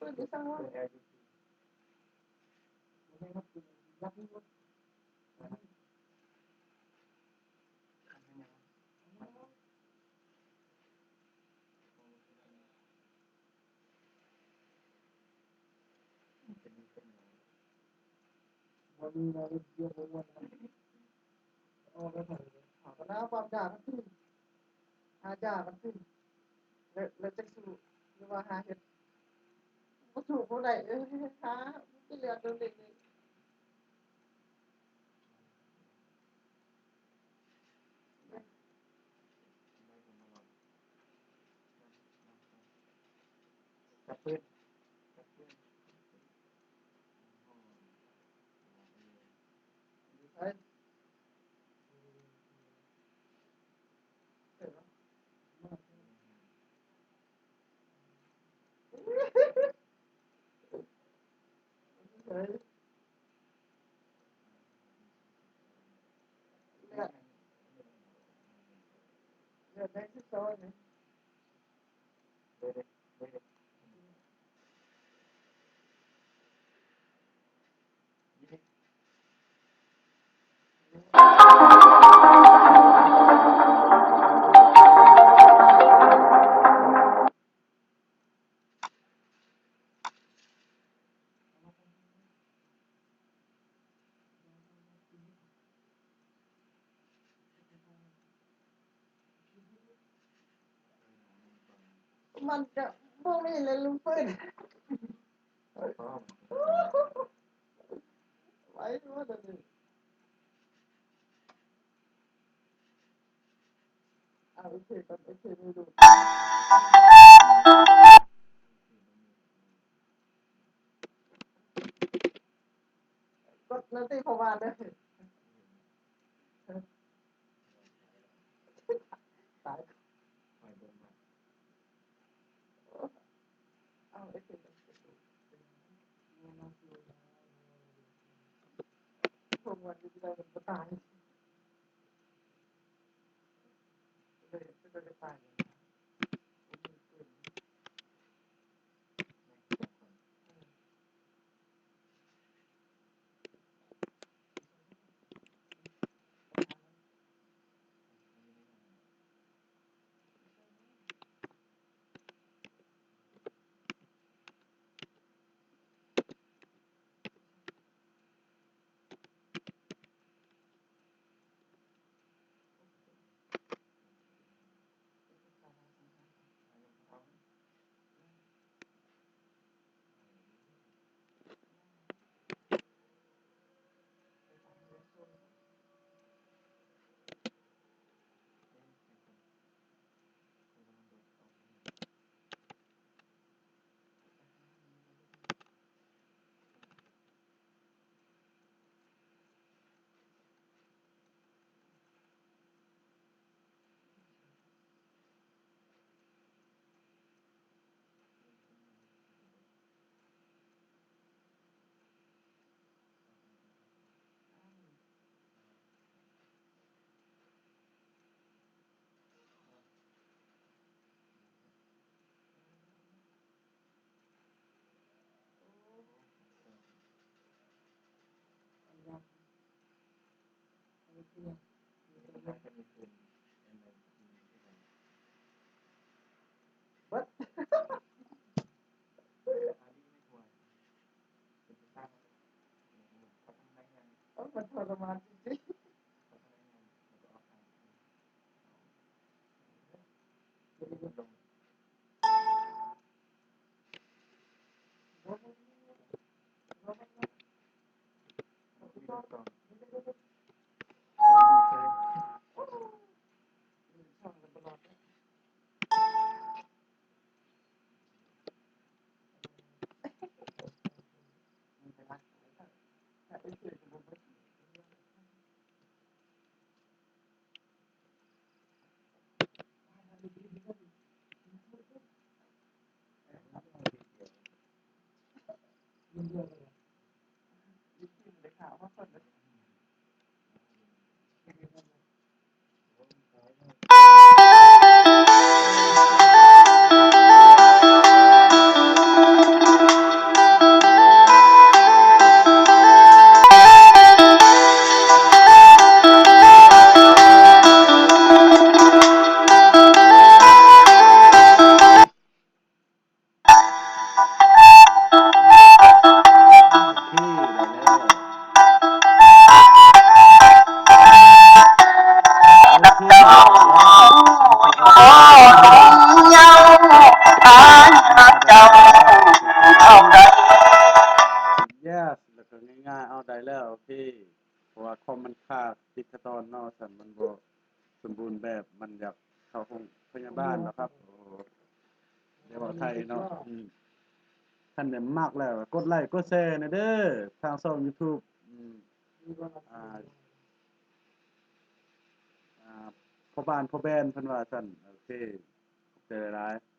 Pwede sa naความด่ามันขึ้นด่ามันขึ้นแล้วจะสู้หรือว่าหาเห็ดบ่ถูกบ่ได้หาที่เหลือตัวเด็กไอ้เฮ้ยเลือดแดงที่ซอยนี่มันก็บ่มีเลยลุงเปิ้นไว้ว่าแต่นี่โอเคก่อนโอเคไม่รู้ก็นั่นที่เขาว่าเด้อตายเอาโอเคพวกมันจะได้บ่ตายเลยจะได้ตายเบิดมันทรมานจริงๆได้ข่าวว่าเพิ่น ายหักเจ้าเอาได้ yes แล้วก็ง่ายๆเอาได้แล้วโอเคเพราะว่าคอมมันขาดดิจิตอลเนาะสั่นมันบ่สมบูรณ์แบบมันอยากเข้าโรงพยาบาลแล้วครับโอ้เดี๋ยวว่าไทยเนาะท่านได้มักแล้วกดไลค์กดแชร์หน่อยเด้อทางช่อง YouTube อ่าอ่าพ่อบ้านพ่อแบนเพิ่นว่าซั่นโอเคขอบใจหลายๆ